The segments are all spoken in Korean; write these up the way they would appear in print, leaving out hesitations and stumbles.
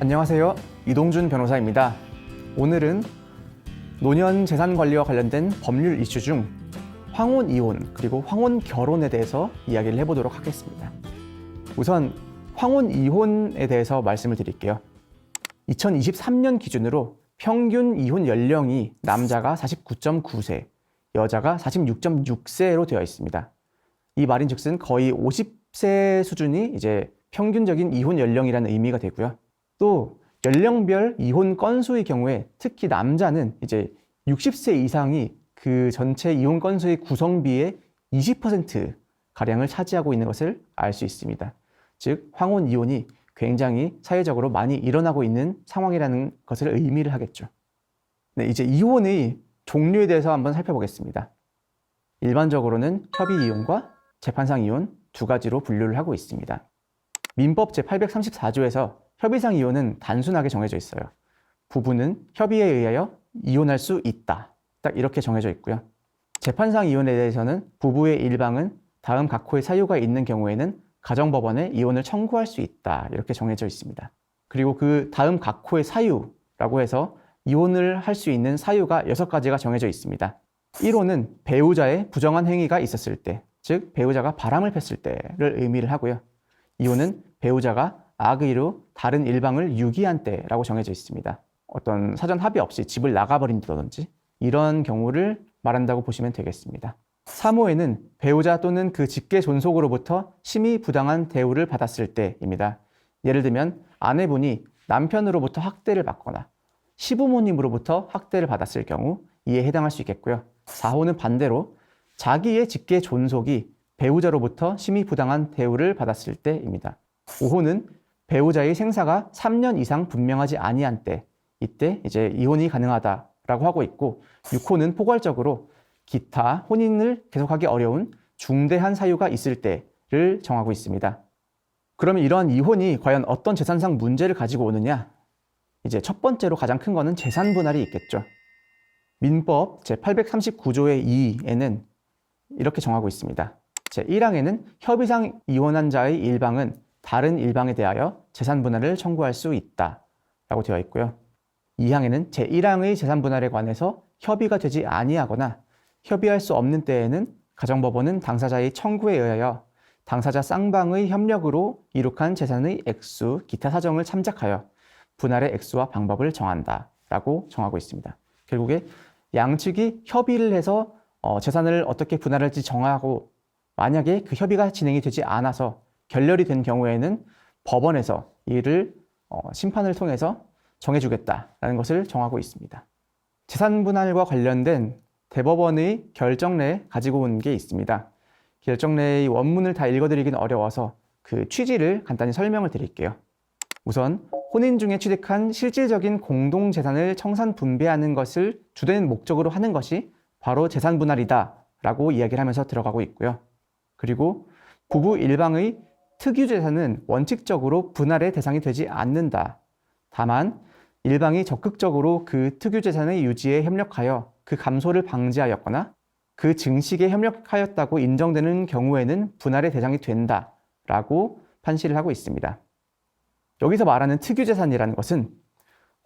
안녕하세요. 이동준 변호사입니다. 오늘은 노년 재산 관리와 관련된 법률 이슈 중 황혼 이혼 그리고 황혼 결혼에 대해서 이야기를 해보도록 하겠습니다. 우선 황혼 이혼에 대해서 말씀을 드릴게요. 2023년 기준으로 평균 이혼 연령이 남자가 49.9세, 여자가 46.6세로 되어 있습니다. 이 말인즉슨 거의 50세 수준이 이제 평균적인 이혼 연령이라는 의미가 되고요. 또 연령별 이혼 건수의 경우에 특히 남자는 이제 60세 이상이 그 전체 이혼 건수의 구성비의 20% 가량을 차지하고 있는 것을 알 수 있습니다. 즉 황혼 이혼이 굉장히 사회적으로 많이 일어나고 있는 상황이라는 것을 의미를 하겠죠. 네, 이제 이혼의 종류에 대해서 한번 살펴보겠습니다. 일반적으로는 협의 이혼과 재판상 이혼 두 가지로 분류를 하고 있습니다. 민법 제834조에서 협의상 이혼은 단순하게 정해져 있어요. 부부는 협의에 의하여 이혼할 수 있다. 딱 이렇게 정해져 있고요. 재판상 이혼에 대해서는 부부의 일방은 다음 각호의 사유가 있는 경우에는 가정법원에 이혼을 청구할 수 있다. 이렇게 정해져 있습니다. 그리고 그 다음 각호의 사유라고 해서 이혼을 할 수 있는 사유가 6가지가 정해져 있습니다. 1호는 배우자의 부정한 행위가 있었을 때, 즉 배우자가 바람을 폈을 때를 의미를 하고요. 2호는 배우자가 악의로 다른 일방을 유기한 때라고 정해져 있습니다. 어떤 사전 합의 없이 집을 나가버린다든지 이런 경우를 말한다고 보시면 되겠습니다. 3호에는 배우자 또는 그 직계 존속으로부터 심히 부당한 대우를 받았을 때입니다. 예를 들면 아내분이 남편으로부터 학대를 받거나 시부모님으로부터 학대를 받았을 경우 이에 해당할 수 있겠고요. 4호는 반대로 자기의 직계 존속이 배우자로부터 심히 부당한 대우를 받았을 때입니다. 5호는 배우자의 생사가 3년 이상 분명하지 아니한 때, 이때 이제 이혼이 가능하다라고 하고 있고, 6호는 포괄적으로 기타 혼인을 계속하기 어려운 중대한 사유가 있을 때를 정하고 있습니다. 그러면 이러한 이혼이 과연 어떤 재산상 문제를 가지고 오느냐? 이제 첫 번째로 가장 큰 거는 재산 분할이 있겠죠. 민법 제839조의 2에는 이렇게 정하고 있습니다. 제1항에는 협의상 이혼한 자의 일방은 다른 일방에 대하여 재산 분할을 청구할 수 있다 라고 되어 있고요. 2항에는 제1항의 재산 분할에 관해서 협의가 되지 아니하거나 협의할 수 없는 때에는 가정법원은 당사자의 청구에 의하여 당사자 쌍방의 협력으로 이룩한 재산의 액수, 기타 사정을 참작하여 분할의 액수와 방법을 정한다 라고 정하고 있습니다. 결국에 양측이 협의를 해서 재산을 어떻게 분할할지 정하고, 만약에 그 협의가 진행이 되지 않아서 결렬이 된 경우에는 법원에서 이를 심판을 통해서 정해주겠다라는 것을 정하고 있습니다. 재산 분할과 관련된 대법원의 결정례 가지고 온 게 있습니다. 결정례의 원문을 다 읽어드리긴 어려워서 그 취지를 간단히 설명을 드릴게요. 우선 혼인 중에 취득한 실질적인 공동재산을 청산 분배하는 것을 주된 목적으로 하는 것이 바로 재산 분할이다 라고 이야기를 하면서 들어가고 있고요. 그리고 부부 일방의 특유재산은 원칙적으로 분할의 대상이 되지 않는다. 다만 일방이 적극적으로 그 특유재산의 유지에 협력하여 그 감소를 방지하였거나 그 증식에 협력하였다고 인정되는 경우에는 분할의 대상이 된다라고 판시를 하고 있습니다. 여기서 말하는 특유재산이라는 것은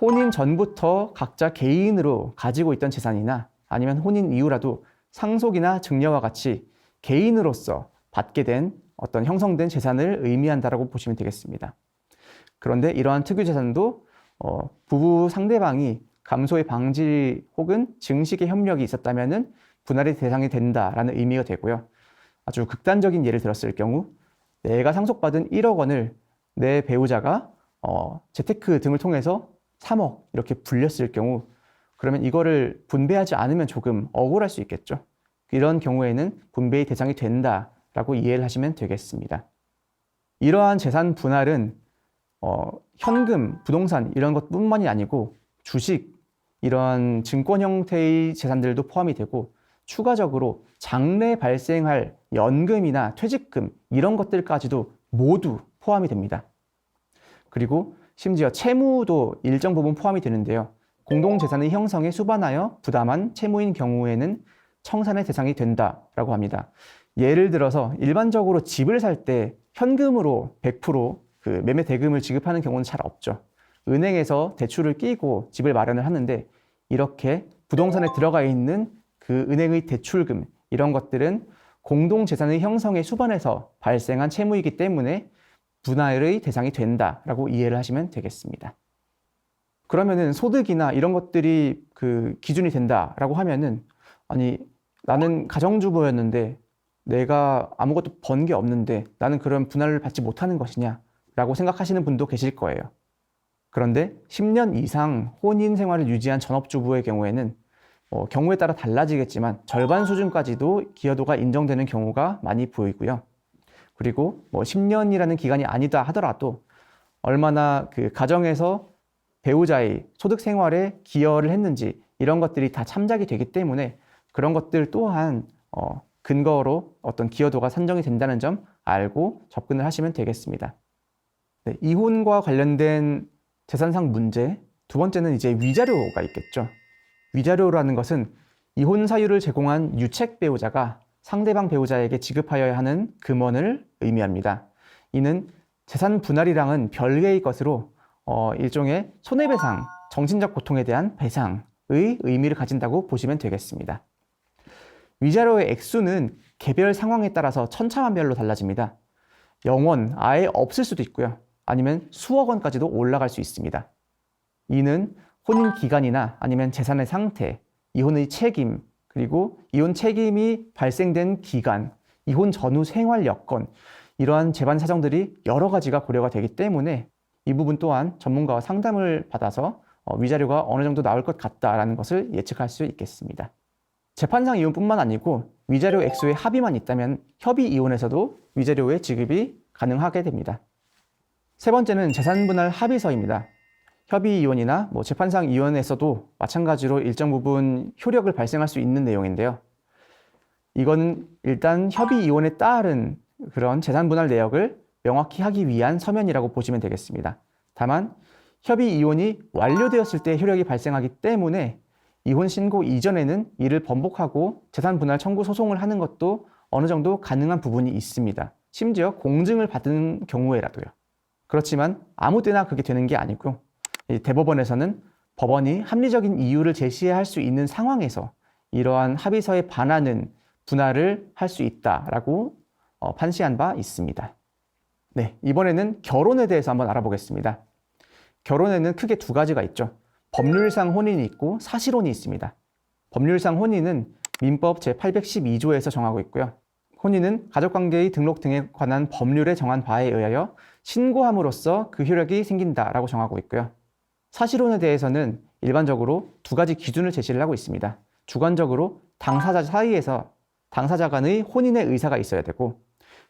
혼인 전부터 각자 개인으로 가지고 있던 재산이나 아니면 혼인 이후라도 상속이나 증여와 같이 개인으로서 받게 된 어떤 형성된 재산을 의미한다라고 보시면 되겠습니다. 그런데 이러한 특유재산도 부부 상대방이 감소의 방지 혹은 증식의 협력이 있었다면 분할의 대상이 된다라는 의미가 되고요. 아주 극단적인 예를 들었을 경우 내가 상속받은 1억 원을 내 배우자가 재테크 등을 통해서 3억 이렇게 불렸을 경우, 그러면 이거를 분배하지 않으면 조금 억울할 수 있겠죠. 이런 경우에는 분배의 대상이 된다라고 이해를 하시면 되겠습니다. 이러한 재산 분할은 현금, 부동산 이런 것뿐만이 아니고 주식, 이러한 증권 형태의 재산들도 포함이 되고, 추가적으로 장래 발생할 연금이나 퇴직금 이런 것들까지도 모두 포함이 됩니다. 그리고 심지어 채무도 일정 부분 포함이 되는데요. 공동재산의 형성에 수반하여 부담한 채무인 경우에는 청산의 대상이 된다라고 합니다. 예를 들어서 일반적으로 집을 살 때 현금으로 100% 그 매매 대금을 지급하는 경우는 잘 없죠. 은행에서 대출을 끼고 집을 마련을 하는데 이렇게 부동산에 들어가 있는 그 은행의 대출금 이런 것들은 공동재산의 형성의 수반에서 발생한 채무이기 때문에 분할의 대상이 된다라고 이해를 하시면 되겠습니다. 그러면은 소득이나 이런 것들이 그 기준이 된다라고 하면은 아니 나는 가정주부였는데 내가 아무것도 번 게 없는데 나는 그런 분할을 받지 못하는 것이냐라고 생각하시는 분도 계실 거예요. 그런데 10년 이상 혼인 생활을 유지한 전업주부의 경우에는 경우에 따라 달라지겠지만 절반 수준까지도 기여도가 인정되는 경우가 많이 보이고요. 그리고 10년이라는 기간이 아니다 하더라도 얼마나 그 가정에서 배우자의 소득 생활에 기여를 했는지 이런 것들이 다 참작이 되기 때문에 그런 것들 또한 근거로 어떤 기여도가 산정이 된다는 점 알고 접근을 하시면 되겠습니다. 네, 이혼과 관련된 재산상 문제, 두 번째는 이제 위자료가 있겠죠. 위자료라는 것은 이혼 사유를 제공한 유책 배우자가 상대방 배우자에게 지급하여야 하는 금원을 의미합니다. 이는 재산 분할이랑은 별개의 것으로 일종의 손해배상, 정신적 고통에 대한 배상의 의미를 가진다고 보시면 되겠습니다. 위자료의 액수는 개별 상황에 따라서 천차만별로 달라집니다. 0원, 아예 없을 수도 있고요. 아니면 수억 원까지도 올라갈 수 있습니다. 이는 혼인 기간이나 아니면 재산의 상태, 이혼의 책임, 그리고 이혼 책임이 발생된 기간, 이혼 전후 생활 여건, 이러한 재반 사정들이 여러 가지가 고려가 되기 때문에 이 부분 또한 전문가와 상담을 받아서 위자료가 어느 정도 나올 것 같다라는 것을 예측할 수 있겠습니다. 재판상 이혼뿐만 아니고 위자료 액수의 합의만 있다면 협의 이혼에서도 위자료의 지급이 가능하게 됩니다. 세 번째는 재산분할 합의서입니다. 협의 이혼이나 재판상 이혼에서도 마찬가지로 일정 부분 효력을 발생할 수 있는 내용인데요. 이거는 일단 협의 이혼에 따른 그런 재산분할 내역을 명확히 하기 위한 서면이라고 보시면 되겠습니다. 다만 협의 이혼이 완료되었을 때 효력이 발생하기 때문에 이혼 신고 이전에는 이를 번복하고 재산분할 청구 소송을 하는 것도 어느 정도 가능한 부분이 있습니다. 심지어 공증을 받은 경우에라도요. 그렇지만 아무 때나 그게 되는 게 아니고 대법원에서는 법원이 합리적인 이유를 제시해야 할 수 있는 상황에서 이러한 합의서에 반하는 분할을 할 수 있다라고 판시한 바 있습니다. 네, 이번에는 결혼에 대해서 한번 알아보겠습니다. 결혼에는 크게 두 가지가 있죠. 법률상 혼인이 있고 사실혼이 있습니다. 법률상 혼인은 민법 제812조에서 정하고 있고요. 혼인은 가족관계의 등록 등에 관한 법률에 정한 바에 의하여 신고함으로써 그 효력이 생긴다라고 정하고 있고요. 사실혼에 대해서는 일반적으로 두 가지 기준을 제시를 하고 있습니다. 주관적으로 당사자 사이에서 당사자 간의 혼인의 의사가 있어야 되고,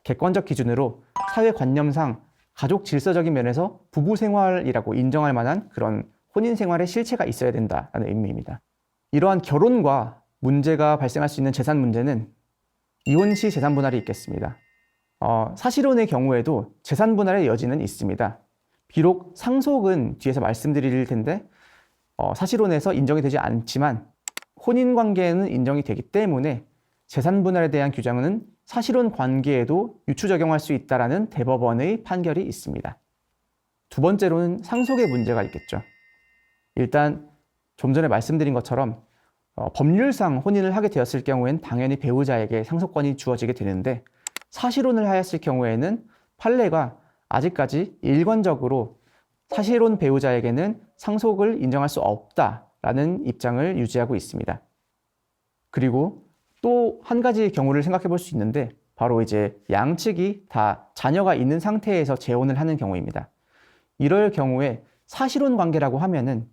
객관적 기준으로 사회관념상 가족 질서적인 면에서 부부 생활이라고 인정할 만한 그런 혼인 생활의 실체가 있어야 된다는 의미입니다. 이러한 결혼과 문제가 발생할 수 있는 재산 문제는 이혼 시 재산 분할이 있겠습니다. 사실혼의 경우에도 재산 분할의 여지는 있습니다. 비록 상속은 뒤에서 말씀드릴 텐데 사실혼에서 인정이 되지 않지만 혼인 관계에는 인정이 되기 때문에 재산 분할에 대한 규정은 사실혼 관계에도 유추 적용할 수 있다라는 대법원의 판결이 있습니다. 두 번째로는 상속의 문제가 있겠죠. 일단 좀 전에 말씀드린 것처럼 법률상 혼인을 하게 되었을 경우엔 당연히 배우자에게 상속권이 주어지게 되는데, 사실혼을 하였을 경우에는 판례가 아직까지 일관적으로 사실혼 배우자에게는 상속을 인정할 수 없다라는 입장을 유지하고 있습니다. 그리고 또 한 가지 경우를 생각해 볼 수 있는데, 바로 이제 양측이 다 자녀가 있는 상태에서 재혼을 하는 경우입니다. 이럴 경우에 사실혼 관계라고 하면은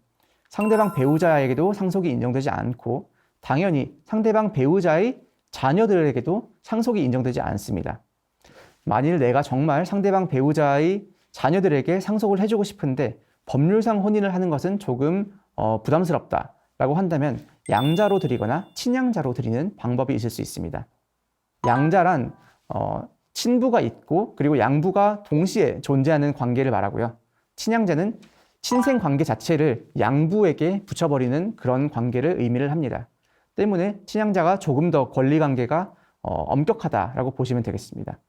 상대방 배우자에게도 상속이 인정되지 않고 당연히 상대방 배우자의 자녀들에게도 상속이 인정되지 않습니다. 만일 내가 정말 상대방 배우자의 자녀들에게 상속을 해주고 싶은데 법률상 혼인을 하는 것은 조금 부담스럽다라고 한다면 양자로 드리거나 친양자로 드리는 방법이 있을 수 있습니다. 양자란 친부가 있고 그리고 양부가 동시에 존재하는 관계를 말하고요. 친양자는 친생 관계 자체를 양부에게 붙여버리는 그런 관계를 의미를 합니다. 때문에 친양자가 조금 더 권리 관계가 엄격하다라고 보시면 되겠습니다.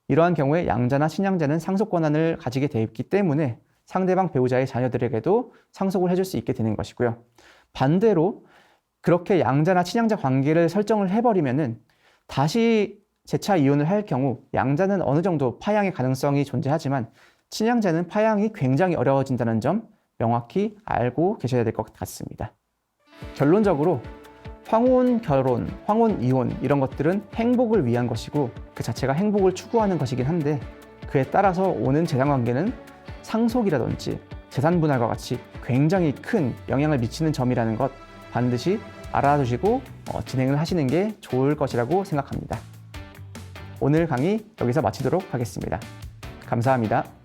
이러한 경우에 양자나 친양자는 상속 권한을 가지게 되어 있기 때문에 상대방 배우자의 자녀들에게도 상속을 해줄 수 있게 되는 것이고요. 반대로 그렇게 양자나 친양자 관계를 설정을 해버리면은 다시 재차 이혼을 할 경우 양자는 어느 정도 파양의 가능성이 존재하지만 친양자는 파양이 굉장히 어려워진다는 점 명확히 알고 계셔야 될 것 같습니다. 결론적으로 황혼 결혼, 황혼 이혼 이런 것들은 행복을 위한 것이고 그 자체가 행복을 추구하는 것이긴 한데 그에 따라서 오는 재산 관계는 상속이라든지 재산 분할과 같이 굉장히 큰 영향을 미치는 점이라는 것 반드시 알아두시고 진행을 하시는 게 좋을 것이라고 생각합니다. 오늘 강의 여기서 마치도록 하겠습니다. 감사합니다.